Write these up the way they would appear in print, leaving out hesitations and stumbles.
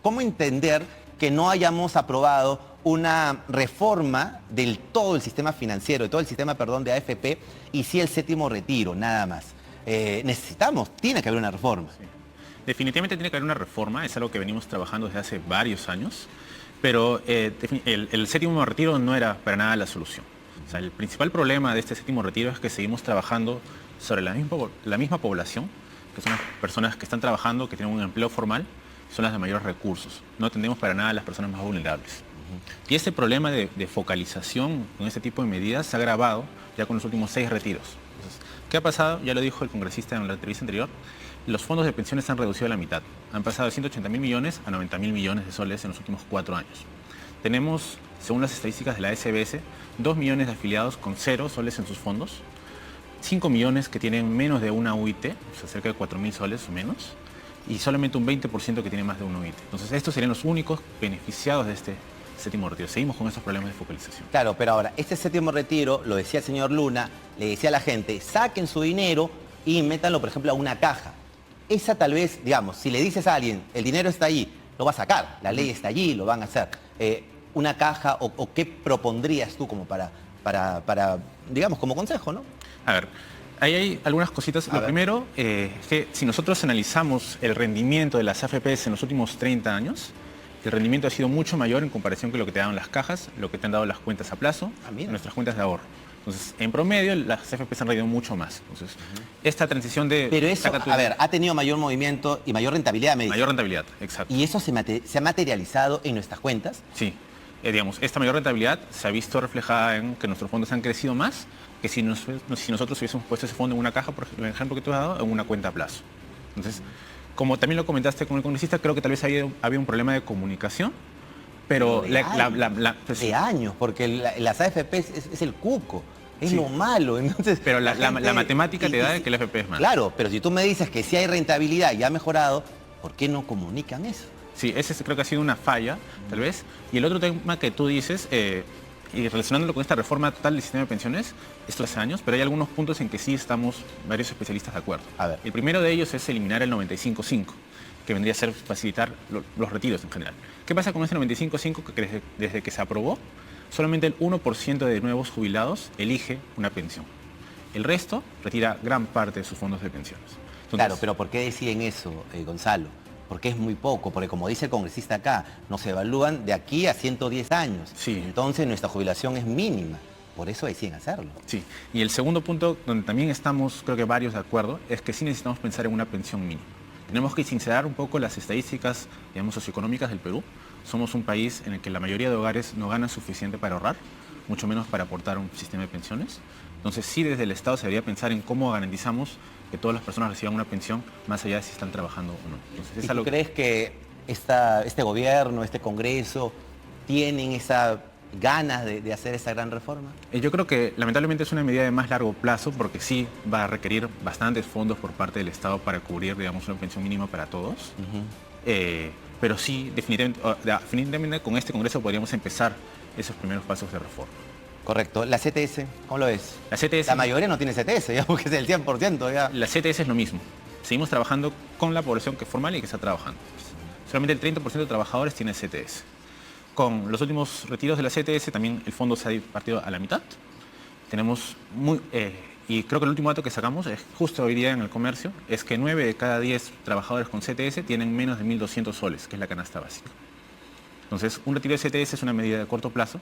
¿Cómo entender que no hayamos aprobado una reforma del todo el sistema financiero, de todo el sistema, perdón, de AFP, y sí el séptimo retiro, nada más? Tiene que haber una reforma. Sí. Definitivamente tiene que haber una reforma, es algo que venimos trabajando desde hace varios años, pero el séptimo retiro no era para nada la solución. O sea, el principal problema de este séptimo retiro es que seguimos trabajando sobre la misma población, que son las personas que están trabajando, que tienen un empleo formal, son las de mayores recursos. No atendemos para nada a las personas más vulnerables. Y este problema de focalización con este tipo de medidas se ha agravado ya con los últimos 6 retiros. Entonces, ¿qué ha pasado? Ya lo dijo el congresista en la entrevista anterior. Los fondos de pensiones se han reducido a la mitad. Han pasado de 180.000 millones a 90.000 millones de soles en los últimos 4 años. Tenemos, según las estadísticas de la SBS, 2 millones de afiliados con 0 soles en sus fondos, 5 millones que tienen menos de una UIT, o sea, cerca de 4.000 soles o menos, y solamente un 20% que tiene más de una UIT. Entonces, estos serían los únicos beneficiados de este séptimo retiro. Seguimos con esos problemas de focalización. Claro, pero ahora, este séptimo retiro, lo decía el señor Luna, le decía a la gente, saquen su dinero y métanlo, por ejemplo, a una caja. Esa tal vez, digamos, si le dices a alguien, el dinero está allí, lo va a sacar, la ley está allí, lo van a hacer. Una caja, o qué propondrías tú como para, digamos, como consejo, ¿no? A ver, ahí hay algunas cositas. Lo primero es que si nosotros analizamos el rendimiento de las AFPs en los últimos 30 años, el rendimiento ha sido mucho mayor en comparación con lo que te dan las cajas, lo que te han dado las cuentas a plazo, nuestras cuentas de ahorro. Entonces, en promedio, las AFPs han rendido mucho más. Entonces, esta transición de... Pero eso, a ver, ha tenido mayor movimiento y mayor rentabilidad, me dice. Mayor rentabilidad, exacto. ¿Y eso se ha materializado en nuestras cuentas? Sí. Digamos, esta mayor rentabilidad se ha visto reflejada en que nuestros fondos han crecido más que si nosotros hubiésemos puesto ese fondo en una caja, por ejemplo, que tú has dado, en una cuenta a plazo. Entonces, como también lo comentaste con el congresista, creo que tal vez había un problema de comunicación, pero de años, porque las AFPs es el cuco, es lo malo. Entonces, pero la matemática te da de que el AFP es más. Claro, pero si tú me dices que sí hay rentabilidad y ha mejorado, ¿por qué no comunican eso? Sí, ese creo que ha sido una falla, tal vez. Y el otro tema que tú dices, y relacionándolo con esta reforma total del sistema de pensiones, esto hace años, pero hay algunos puntos en que sí estamos varios especialistas de acuerdo. A ver. El primero de ellos es eliminar el 95.5, que vendría a ser facilitar los retiros en general. ¿Qué pasa con ese 95.5 que desde que se aprobó? Solamente el 1% de nuevos jubilados elige una pensión. El resto retira gran parte de sus fondos de pensiones. Entonces, claro, pero ¿por qué deciden eso, Gonzalo? Porque es muy poco, porque como dice el congresista acá, nos evalúan de aquí a 110 años. Sí. Entonces nuestra jubilación es mínima. Por eso deciden hacerlo. Sí. Y el segundo punto, donde también estamos, creo que varios de acuerdo, es que sí necesitamos pensar en una pensión mínima. Tenemos que sincerar un poco las estadísticas, digamos, socioeconómicas del Perú. Somos un país en el que la mayoría de hogares no ganan suficiente para ahorrar, mucho menos para aportar un sistema de pensiones. Entonces sí, desde el Estado se debería pensar en cómo garantizamos que todas las personas reciban una pensión más allá de si están trabajando o no. Entonces, ¿Y tú crees que este gobierno, este Congreso, tienen esa ganas de hacer esa gran reforma? Yo creo que lamentablemente es una medida de más largo plazo porque sí va a requerir bastantes fondos por parte del Estado para cubrir, digamos, una pensión mínima para todos. Pero sí, definitivamente con este Congreso podríamos empezar esos primeros pasos de reforma. Correcto. ¿La CTS, cómo lo ves? La CTS... La mayoría no tiene CTS, digamos que es el 100%. Ya. La CTS es lo mismo. Seguimos trabajando con la población que es formal y que está trabajando. Solamente el 30% de trabajadores tiene CTS. Con los últimos retiros de la CTS también el fondo se ha partido a la mitad. Tenemos y creo que el último dato que sacamos, es justo hoy día en el comercio, es que 9 de cada 10 trabajadores con CTS tienen menos de 1.200 soles, que es la canasta básica. Entonces, un retiro de CTS es una medida de corto plazo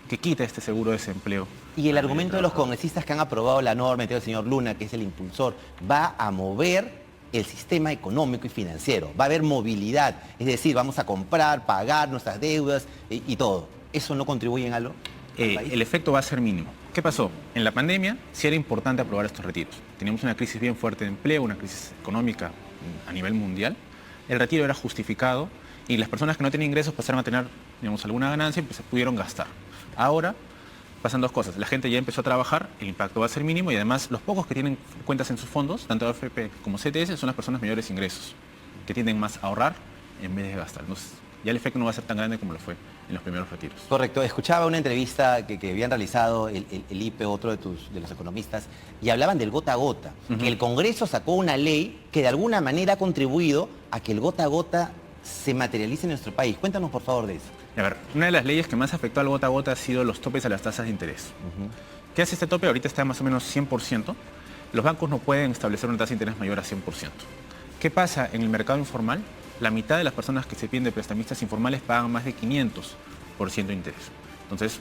que quita este seguro de desempleo. Y el argumento de los congresistas que han aprobado la norma, el señor Luna, que es el impulsor, va a mover el sistema económico y financiero. Va a haber movilidad, es decir, vamos a comprar, pagar nuestras deudas y todo. ¿Eso no contribuye en algo? El efecto va a ser mínimo. ¿Qué pasó? En la pandemia sí era importante aprobar estos retiros. Teníamos una crisis bien fuerte de empleo, una crisis económica a nivel mundial. El retiro era justificado y las personas que no tenían ingresos pasaron a tener, digamos, alguna ganancia y pues, pudieron gastar. Ahora pasan dos cosas. La gente ya empezó a trabajar, el impacto va a ser mínimo y además los pocos que tienen cuentas en sus fondos, tanto AFP como CTS, son las personas mayores ingresos, que tienden más a ahorrar en vez de gastar. Entonces, ya el efecto no va a ser tan grande como lo fue en los primeros retiros. Correcto. Escuchaba una entrevista que habían realizado el IPE, otro de los economistas, y hablaban del gota a gota. Que el Congreso sacó una ley que de alguna manera ha contribuido a que el gota a gota se materialice en nuestro país. Cuéntanos por favor de eso. A ver, una de las leyes que más afectó al gota a gota ha sido los topes a las tasas de interés. ¿Qué hace este tope? Ahorita está más o menos 100%. Los bancos no pueden establecer una tasa de interés mayor a 100%. ¿Qué pasa en el mercado informal? La mitad de las personas que se piden de prestamistas informales pagan más de 500% de interés. Entonces,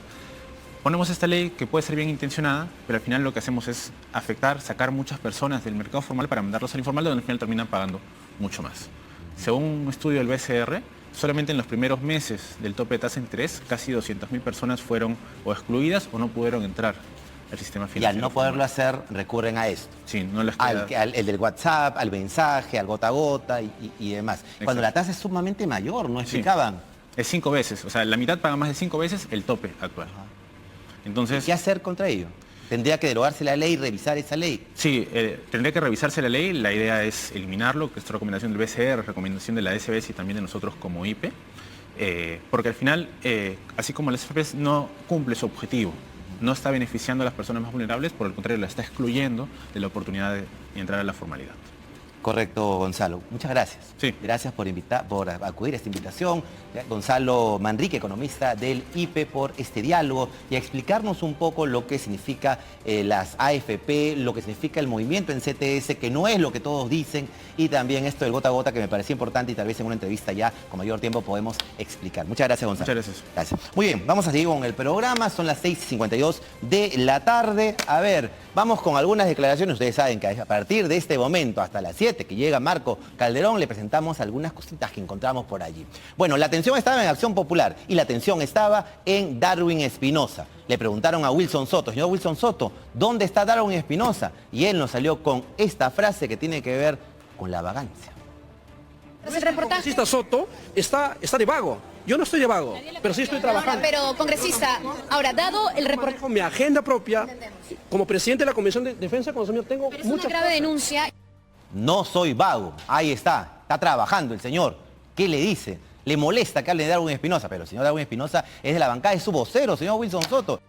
ponemos esta ley que puede ser bien intencionada, pero al final lo que hacemos es afectar, sacar muchas personas del mercado formal para mandarlos al informal, donde al final terminan pagando mucho más. Según un estudio del BCR, solamente en los primeros meses del tope de tasa de interés, casi 200.000 personas fueron o excluidas o no pudieron entrar al sistema financiero. Y al no poderlo hacer, recurren a esto. Sí, no les queda... El del WhatsApp, al mensaje, al gota a gota y demás. Exacto. Cuando la tasa es sumamente mayor, ¿no explicaban? Sí. Es 5 veces, o sea, la mitad paga más de 5 veces el tope actual. Entonces, ¿qué hacer contra ello? ¿Tendría que derogarse la ley y revisar esa ley? Sí, tendría que revisarse la ley. La idea es eliminarlo, que es recomendación del BCR, recomendación de la SBS y también de nosotros como IPE, porque al final, así como la SFP no cumple su objetivo, no está beneficiando a las personas más vulnerables, por el contrario, la está excluyendo de la oportunidad de entrar a la formalidad. Correcto, Gonzalo. Muchas gracias. Sí. Gracias por acudir a esta invitación. Gonzalo Manrique, economista del IPE, por este diálogo y a explicarnos un poco lo que significa las AFP, lo que significa el movimiento en CTS, que no es lo que todos dicen, y también esto del gota a gota, que me parecía importante y tal vez en una entrevista ya con mayor tiempo podemos explicar. Muchas gracias, Gonzalo. Muchas gracias. Gracias. Muy bien, vamos a seguir con el programa. Son las 6:52 de la tarde. A ver, vamos con algunas declaraciones. Ustedes saben que a partir de este momento, hasta las 7, que llega Marco Calderón, le presentamos algunas cositas que encontramos por allí. Bueno, la atención estaba en Acción Popular y la atención estaba en Darwin Espinosa. Le preguntaron a Wilson Soto, señor Wilson Soto, ¿dónde está Darwin Espinosa? Y él nos salió con esta frase que tiene que ver con la vagancia. El reportaje. El congresista Soto está de vago. Yo no estoy de vago, pero sí estoy trabajando. Pero, congresista, ahora, dado el reportaje... Con mi agenda propia, como presidente de la Comisión de Defensa, tengo Pero es una muchas grave denuncia. No soy vago. Ahí está trabajando el señor. ¿Qué le dice? Le molesta que hable de Darwin Espinosa, pero el señor Darwin Espinosa es de la bancada, es su vocero, señor Wilson Soto.